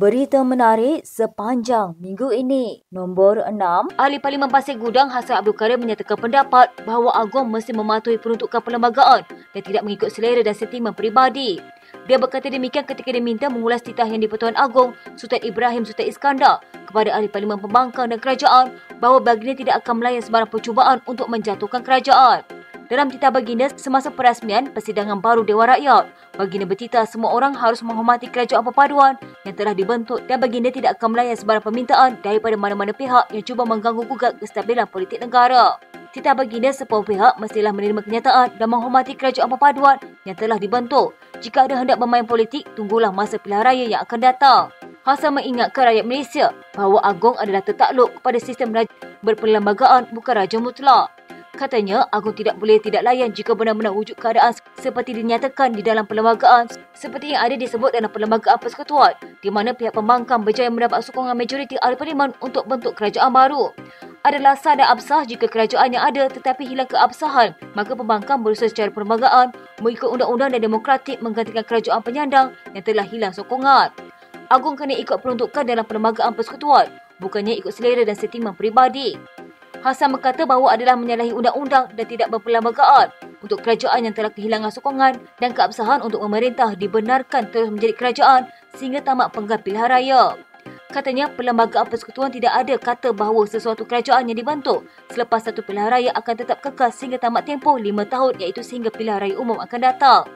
Berita menarik sepanjang minggu ini. Nombor 6. Ahli Parlimen Pasir Gudang Hassan Abdul Karim menyatakan pendapat bahawa Agong mesti mematuhi peruntukan perlembagaan dan tidak mengikut selera dan sentimen peribadi. Dia berkata demikian ketika diminta mengulas titah yang di-Pertuan Agong Sultan Ibrahim Sultan Iskandar kepada Ahli Parlimen Pembangkang dan Kerajaan bahawa baginda tidak akan melayan sebarang percubaan untuk menjatuhkan kerajaan. Dalam titah baginda semasa perasmian persidangan baru Dewan Rakyat, baginda bertitah semua orang harus menghormati kerajaan perpaduan yang telah dibentuk dan baginda tidak akan melayan sebarang permintaan daripada mana-mana pihak yang cuba mengganggu-gugat kestabilan politik negara. Titah baginda semua pihak mestilah menerima kenyataan dan menghormati kerajaan perpaduan yang telah dibentuk. Jika ada hendak bermain politik, tunggulah masa pilihan raya yang akan datang. Hassan mengingatkan rakyat Malaysia bahawa Agong adalah tertakluk kepada sistem berperlembagaan bukan raja mutlak. Katanya, Agong tidak boleh tidak layan jika benar-benar wujud keadaan seperti dinyatakan di dalam perlembagaan seperti yang ada disebut dalam Perlembagaan Persekutuan di mana pihak pembangkang berjaya mendapat sokongan majoriti ahli parlimen untuk bentuk kerajaan baru. Adalah sah dan absah jika kerajaan yang ada tetapi hilang keabsahan, maka pembangkang berusaha secara perlembagaan mengikut undang-undang dan demokratik menggantikan kerajaan penyandang yang telah hilang sokongan. Agong kena ikut peruntukan dalam Perlembagaan Persekutuan, bukannya ikut selera dan sentimen peribadi. Hassan berkata bahawa adalah menyalahi undang-undang dan tidak berperlembagaan untuk kerajaan yang telah kehilangan sokongan dan keabsahan untuk memerintah dibenarkan terus menjadi kerajaan sehingga tamat penggal pilihan raya. Katanya, Perlembagaan Persekutuan tidak ada kata bahawa sesuatu kerajaan yang dibentuk selepas satu pilihan raya akan tetap kekal sehingga tamat tempoh 5 tahun iaitu sehingga pilihan raya umum akan datang.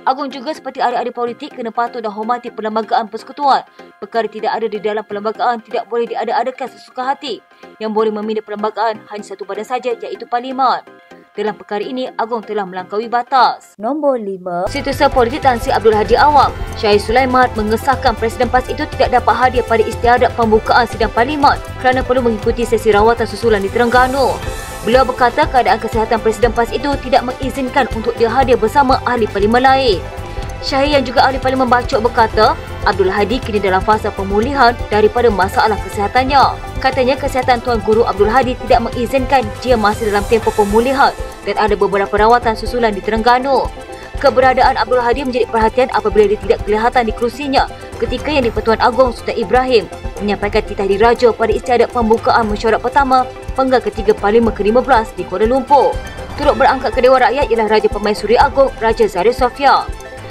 Agong juga seperti ahli-ahli politik kena patuh dan hormati Perlembagaan Persekutuan. Perkara tidak ada di dalam perlembagaan tidak boleh diada-adakan sesuka hati. Yang boleh meminda perlembagaan hanya satu badan saja iaitu Parlimen. Dalam perkara ini, Agong telah melampaui batas. Nombor 5. Setiausaha Politik Tan Sri Abdul Hadi Awang, Syahir Sulaiman mengesahkan Presiden PAS itu tidak dapat hadir pada istiadat pembukaan sidang Parlimen kerana perlu mengikuti sesi rawatan susulan di Terengganu. Beliau berkata keadaan kesihatan Presiden PAS itu tidak mengizinkan untuk dia hadir bersama ahli parlimen lain. Syahir yang juga ahli parlimen Bacok berkata, Abdul Hadi kini dalam fasa pemulihan daripada masalah kesihatannya. Katanya kesihatan Tuan Guru Abdul Hadi tidak mengizinkan dia masih dalam tempoh pemulihan dan ada beberapa rawatan susulan di Terengganu. Keberadaan Abdul Hadi menjadi perhatian apabila dia tidak kelihatan di kerusinya ketika yang di-Pertuan Agong Sultan Ibrahim menyampaikan titah diraja pada istiadat pembukaan mesyuarat pertama penggal ketiga Parlimen ke-15 di Kuala Lumpur. Turut berangkat ke Dewan Rakyat ialah Raja Permaisuri Agong Raja Zahir Sofia.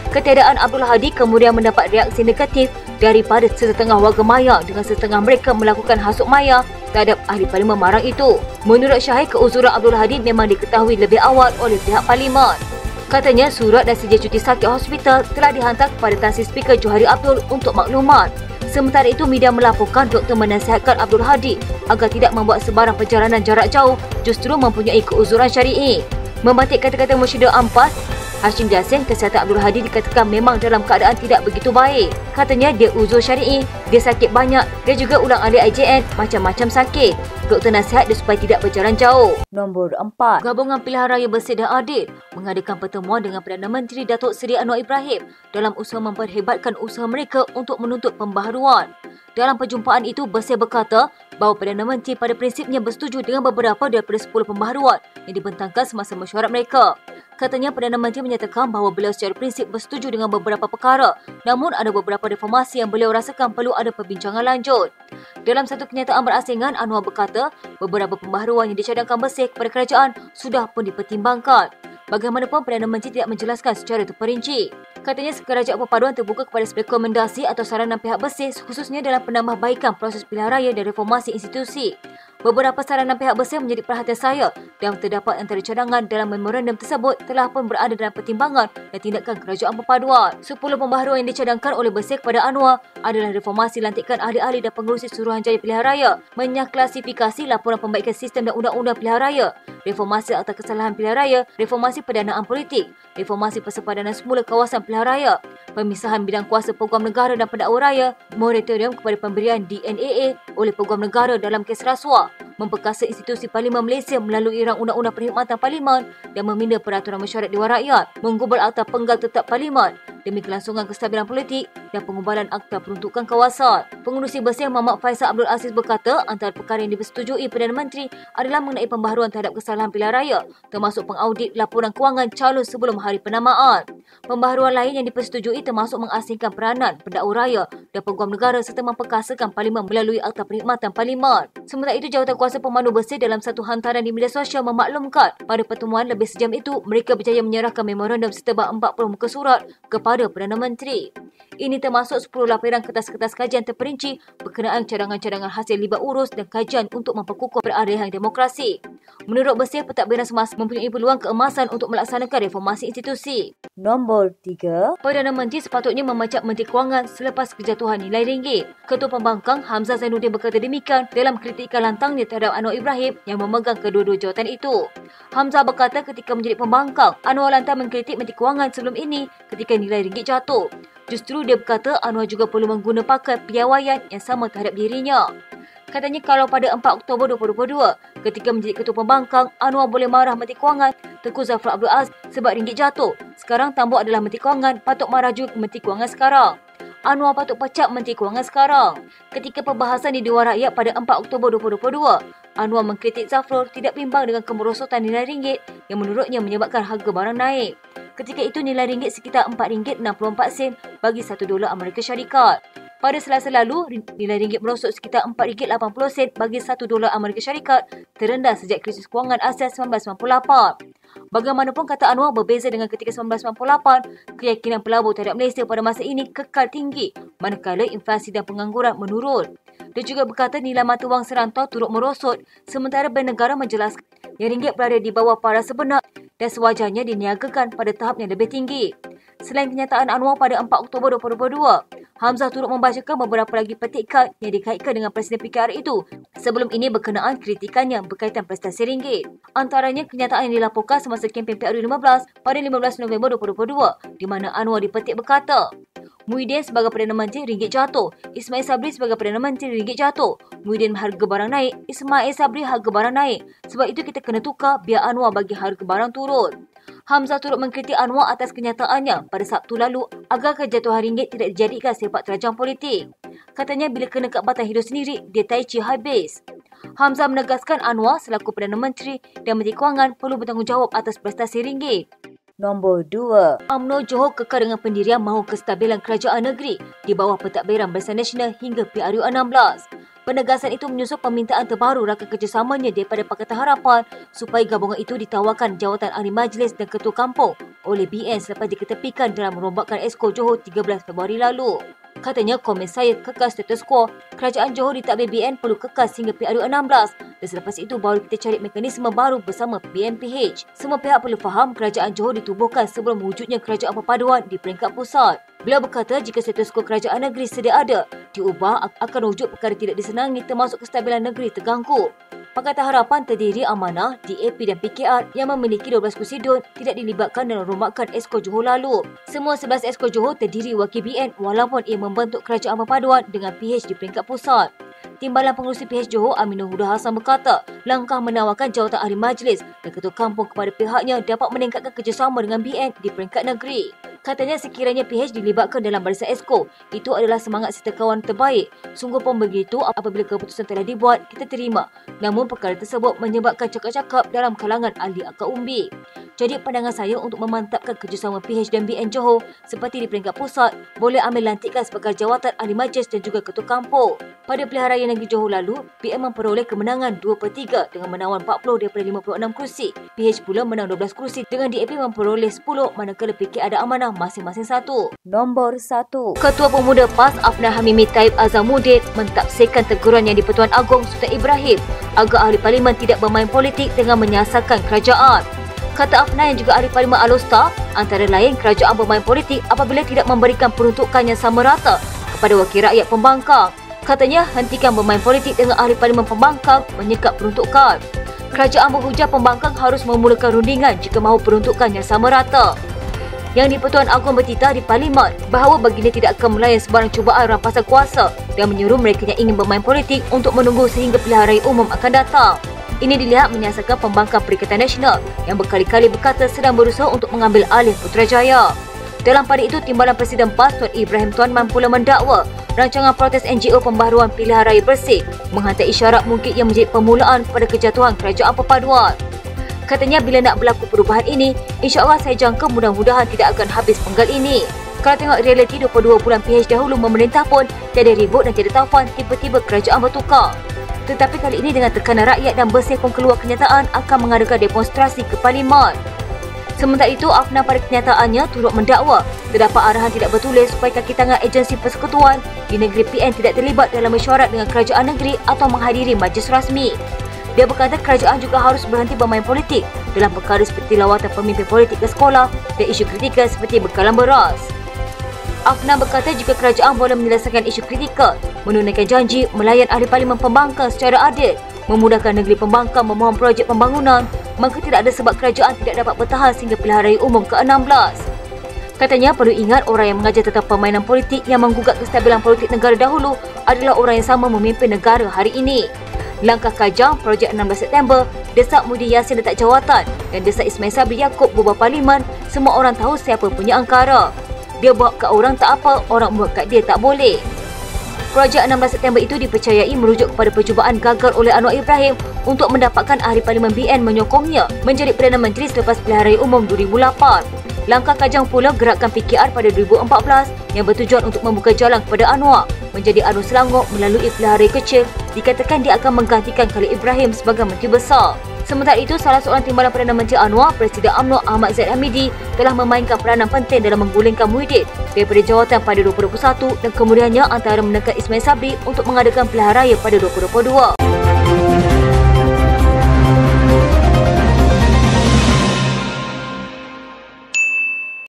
Ketiadaan Abdul Hadi kemudian mendapat reaksi negatif daripada sesetengah warga maya dengan setengah mereka melakukan hasut maya terhadap ahli parlimen marang itu. Menurut Syahir, keuzuran Abdul Hadi memang diketahui lebih awal oleh pihak parlimen. Katanya surat dan sijil cuti sakit hospital telah dihantar kepada Tan Sri Speaker Johari Abdul untuk maklumat. Sementara itu, media melaporkan doktor menasihatkan Abdul Hadi agar tidak membuat sebarang perjalanan jarak jauh justru mempunyai keuzuran syar'i. Membatik kata-kata Musyidah Ampas, Hashim Jassin, kesihatan Abdul Hadi dikatakan memang dalam keadaan tidak begitu baik. Katanya dia uzur syar'i, dia sakit banyak, dia juga ulang alik IJN, macam-macam sakit. Doktor nasihat dia supaya tidak berjalan jauh. Nombor 4. Gabungan Pilihan Raya Bersih dan Adil mengadakan pertemuan dengan Perdana Menteri Datuk Seri Anwar Ibrahim dalam usaha memperhebatkan usaha mereka untuk menuntut pembaharuan. Dalam perjumpaan itu, Bersih berkata bahawa Perdana Menteri pada prinsipnya bersetuju dengan beberapa daripada 10 pembaharuan yang dibentangkan semasa mesyuarat mereka. Katanya Perdana Menteri menyatakan bahawa beliau secara prinsip bersetuju dengan beberapa perkara, namun ada beberapa reformasi yang beliau rasakan perlu ada perbincangan lanjut. Dalam satu kenyataan berasingan, Anwar berkata beberapa pembaharuan yang dicadangkan Bersih kepada kerajaan sudah pun dipertimbangkan. Bagaimanapun, Perdana Menteri tidak menjelaskan secara terperinci. Katanya kerajaan perpaduan terbuka kepada rekomendasi atau saranan pihak Bersih khususnya dalam penambahbaikan proses pilihan raya dan reformasi institusi. Beberapa saranan pihak Bersih menjadi perhatian saya dan terdapat antara cadangan dalam memorandum tersebut telah pun berada dalam pertimbangan dan tindakan kerajaan perpaduan. 10 pembaharuan yang dicadangkan oleh Bersih kepada Anwar adalah reformasi lantikan ahli-ahli dan pengurusi Suruhanjaya Pilihan Raya, menyaklasifikasi laporan pembaikan sistem dan undang-undang pilihan raya, reformasi akta kesalahan pilihan raya, reformasi pendanaan politik, reformasi persepadanan semula kawasan pilihan raya, pemisahan bidang kuasa peguam negara dan pendakwa raya, moratorium kepada pemberian DNAA oleh peguam negara dalam kes rasuah, memperkasa institusi Parlimen Malaysia melalui rang undang-undang perkhidmatan Parlimen dan meminda peraturan mesyuarat Dewan Rakyat, menggubal akta penggal tetap Parlimen demi kelangsungan kestabilan politik dan pengubalan akta peruntukan kawasan. Pengurusi Bersih Muhammad Faisal Abdul Aziz berkata antara perkara yang dipersetujui Perdana Menteri adalah mengenai pembaharuan terhadap kesalahan pilihan raya, termasuk pengaudit laporan kewangan calon sebelum hari penamaan. Pembaharuan lain yang dipersetujui termasuk mengasingkan peranan pendakwa raya dan peguam negara serta memperkasakan Parlimen melalui Akta Perkhidmatan Parlimen. Sementara itu, Jawatan Kuasa Pemandu Bersih dalam satu hantaran di media sosial memaklumkan pada pertemuan lebih sejam itu mereka berjaya menyerahkan memorandum setebal 40 muka surat kepada Perdana Menteri. Ini termasuk 10 laporan kertas-kertas kajian terperinci berkenaan cadangan-cadangan hasil libat urus dan kajian untuk memperkukuh peralihan demokrasi. Menurut Bersih, pentadbiran semasa mempunyai peluang keemasan untuk melaksanakan reformasi institusi. Nombor 3. Perdana Menteri sepatutnya memecat Menteri Kewangan selepas kejatuhan nilai ringgit. Ketua Pembangkang Hamzah Zainuddin berkata demikian dalam kritikan lantangnya terhadap Anwar Ibrahim yang memegang kedua-dua jawatan itu. Hamzah berkata ketika menjadi pembangkang, Anwar lantang mengkritik Menteri Kewangan sebelum ini ketika nilai ringgit jatuh. Justru dia berkata Anwar juga perlu mengguna pakaian piawaian yang sama terhadap dirinya. Katanya kalau pada 4 Oktober 2022, ketika menjadi Ketua Pembangkang, Anwar boleh marah Menteri Kewangan Tengku Zafar Abdul Aziz sebab ringgit jatuh. Sekarang tambuk adalah Menteri Kewangan, patut marah juga Menteri Kewangan sekarang. Anwar patut pecat Menteri Kewangan sekarang. Ketika perbahasan di Dewan Rakyat pada 4 Oktober 2022, Anwar mengkritik Zafrul tidak bimbang dengan kemerosotan nilai ringgit yang menurutnya menyebabkan harga barang naik. Ketika itu nilai ringgit sekitar RM4.64 bagi $1 Amerika Syarikat. Pada Selasa lalu, nilai ringgit merosot sekitar RM4.80 bagi $1 Amerika Syarikat, terendah sejak krisis kewangan Asia 1998. Bagaimanapun, kata Anwar, berbeza dengan ketika 1998, keyakinan pelabur terhadap Malaysia pada masa ini kekal tinggi, manakala inflasi dan pengangguran menurun. Dia juga berkata nilai mata wang serantau turut merosot, sementara Bank Negara menjelaskan yang ringgit berada di bawah paras sebenar dan sewajarnya diniagakan pada tahap yang lebih tinggi. Selain kenyataan Anwar pada 4 Oktober 2022, Hamzah turut membacakan beberapa lagi petikan yang dikaitkan dengan Presiden PKR itu. Sebelum ini berkenaan kritikannya berkaitan prestasi ringgit. Antaranya kenyataan yang dilaporkan semasa kempen PRU15 pada 15 November 2022 di mana Anwar dipetik berkata, Muhyiddin sebagai Perdana Menteri ringgit jatuh, Ismail Sabri sebagai Perdana Menteri ringgit jatuh. Muhyiddin harga barang naik, Ismail Sabri harga barang naik. Sebab itu kita kena tukar biar Anwar bagi harga barang turun. Hamzah turut mengkritik Anwar atas kenyataannya pada Sabtu lalu agar kejatuhan ringgit tidak dijadikan sepak terjang politik. Katanya bila kena kat batang hidup sendiri, dia tai chi habis. Hamzah menegaskan Anwar selaku Perdana Menteri dan Menteri Kewangan perlu bertanggungjawab atas prestasi ringgit. Nombor 2. UMNO Johor kekal dengan pendirian mahu kestabilan kerajaan negeri di bawah pentadbiran Barisan Nasional hingga PRU16. Penegasan itu menyusul permintaan terbaru rakan kerjasamanya daripada Pakatan Harapan supaya gabungan itu ditawarkan jawatan ahli majlis dan ketua kampung oleh BN selepas diketepikan dalam merombakan Exco Johor 13 Februari lalu. Katanya komen saya kekal status quo, kerajaan Johor ditadbir BN perlu kekal sehingga PRU16 dan selepas itu baru kita cari mekanisme baru bersama BNPH. Semua pihak perlu faham kerajaan Johor ditubuhkan sebelum wujudnya kerajaan perpaduan di peringkat pusat. Beliau berkata jika status quo kerajaan negeri sedia ada, diubah akan wujud perkara tidak disenangi termasuk kestabilan negeri terganggu. Pakatan Harapan terdiri Amanah, DAP dan PKR yang memiliki 12 kursi DUN tidak dilibatkan dalam rombakan Exco Johor lalu. Semua 11 Exco Johor terdiri wakil BN walaupun ia membentuk kerajaan perpaduan dengan PH di peringkat pusat. Timbalan Pengerusi PH Johor Aminul Huda Hassan berkata, langkah menawarkan jawatan ahli majlis dan ketua kampung kepada pihaknya dapat meningkatkan kerjasama dengan BN di peringkat negeri. Katanya sekiranya PH dilibatkan dalam barisan Exco, itu adalah semangat serta kawan terbaik. Sungguh pun begitu apabila keputusan telah dibuat, kita terima. Namun perkara tersebut menyebabkan cakap-cakap dalam kalangan ahli akar umbi. Jadi pandangan saya untuk memantapkan kerjasama PH dan BN Johor seperti di peringkat pusat, boleh ambil lantikan sebagai jawatan ahli majlis dan juga ketua kampung. Pada pilihan raya negeri Johor lalu, BN memperoleh kemenangan 2/3 dengan menawan 40 daripada 56 kursi. PH pula menang 12 kursi dengan DAP memperoleh 10 manakala PK ada amanah masing-masing 1. Nombor 1. Ketua Pemuda PAS Afnan Hamimi Taib Azamuddin mentafsirkan teguran yang di-Pertuan Agong Sultan Ibrahim agar ahli parlimen tidak bermain politik dengan menyasarkan kerajaan. Kata Afnan yang juga ahli parlimen Alostar, antara lain kerajaan bermain politik apabila tidak memberikan peruntukan yang sama rata kepada wakil rakyat pembangkang. Katanya hentikan bermain politik dengan ahli parlimen pembangkang menyekat peruntukan. Kerajaan berhujah pembangkang harus memulakan rundingan jika mahu peruntukan yang sama rata. Yang di-Pertuan Agong bertitah di Parlimen bahawa baginda tidak akan melayan sebarang cubaan rampasan kuasa dan menyuruh mereka yang ingin bermain politik untuk menunggu sehingga pilihan raya umum akan datang. Ini dilihat menyasarkan pembangkang Perikatan Nasional yang berkali-kali berkata sedang berusaha untuk mengambil alih Putrajaya. Dalam pada itu, Timbalan Presiden PAS Tuan Ibrahim Tuan Man pula mendakwa rancangan protes NGO pembaharuan pilihan raya bersih menghantar isyarat mungkin yang menjadi permulaan kepada kejatuhan kerajaan perpaduan. Katanya bila nak berlaku perubahan ini, insya-Allah saya jangka mudah-mudahan tidak akan habis penggal ini. Kalau tengok realiti 22 bulan PH dahulu memerintah pun tiada ribut dan tiada taufan, tiba-tiba kerajaan bertukar. Tetapi kali ini dengan tekanan rakyat dan Bersih pun keluar kenyataan akan mengadakan demonstrasi ke Parlimen. Sementara itu, Afnan pada kenyataannya turut mendakwa terdapat arahan tidak bertulis supaya kaki tangan agensi persekutuan di negeri PN tidak terlibat dalam mesyuarat dengan kerajaan negeri atau menghadiri majlis rasmi. Dia berkata kerajaan juga harus berhenti bermain politik dalam perkara seperti lawatan pemimpin politik ke sekolah dan isu kritikal seperti bekalan beras. Afnan berkata jika kerajaan boleh menyelesaikan isu kritikal, menunaikan janji melayan ahli parlimen pembangkang secara adil, memudahkan negeri pembangkang memohon projek pembangunan, maka tidak ada sebab kerajaan tidak dapat bertahan sehingga pilihan raya umum ke-16. Katanya perlu ingat orang yang mengajar tentang permainan politik yang menggugat kestabilan politik negara dahulu adalah orang yang sama memimpin negara hari ini. Langkah Kajang, projek 16 September, desak Mudi Yassin letak jawatan dan desak Ismail Sabri Yaakob bubar parlimen, semua orang tahu siapa punya angkara. Dia buat kat orang tak apa, orang buat kat dia tak boleh. Projek 16 September itu dipercayai merujuk kepada percubaan gagal oleh Anwar Ibrahim untuk mendapatkan ahli parlimen BN menyokongnya menjadi Perdana Menteri selepas pilihan raya umum 2008. Langkah Kajang pula gerakan PKR pada 2014 yang bertujuan untuk membuka jalan kepada Anwar menjadi Arus Selangor melalui pilihan raya kecil, dikatakan dia akan menggantikan Khalil Ibrahim sebagai Menteri Besar. Sementara itu, salah seorang timbalan Perdana Menteri Anwar, Presiden UMNO Ahmad Zaid Hamidi telah memainkan peranan penting dalam menggulingkan Muhyiddin daripada jawatan pada 2021 dan kemudiannya antara menekan Ismail Sabri untuk mengadakan pilihan raya pada 2022.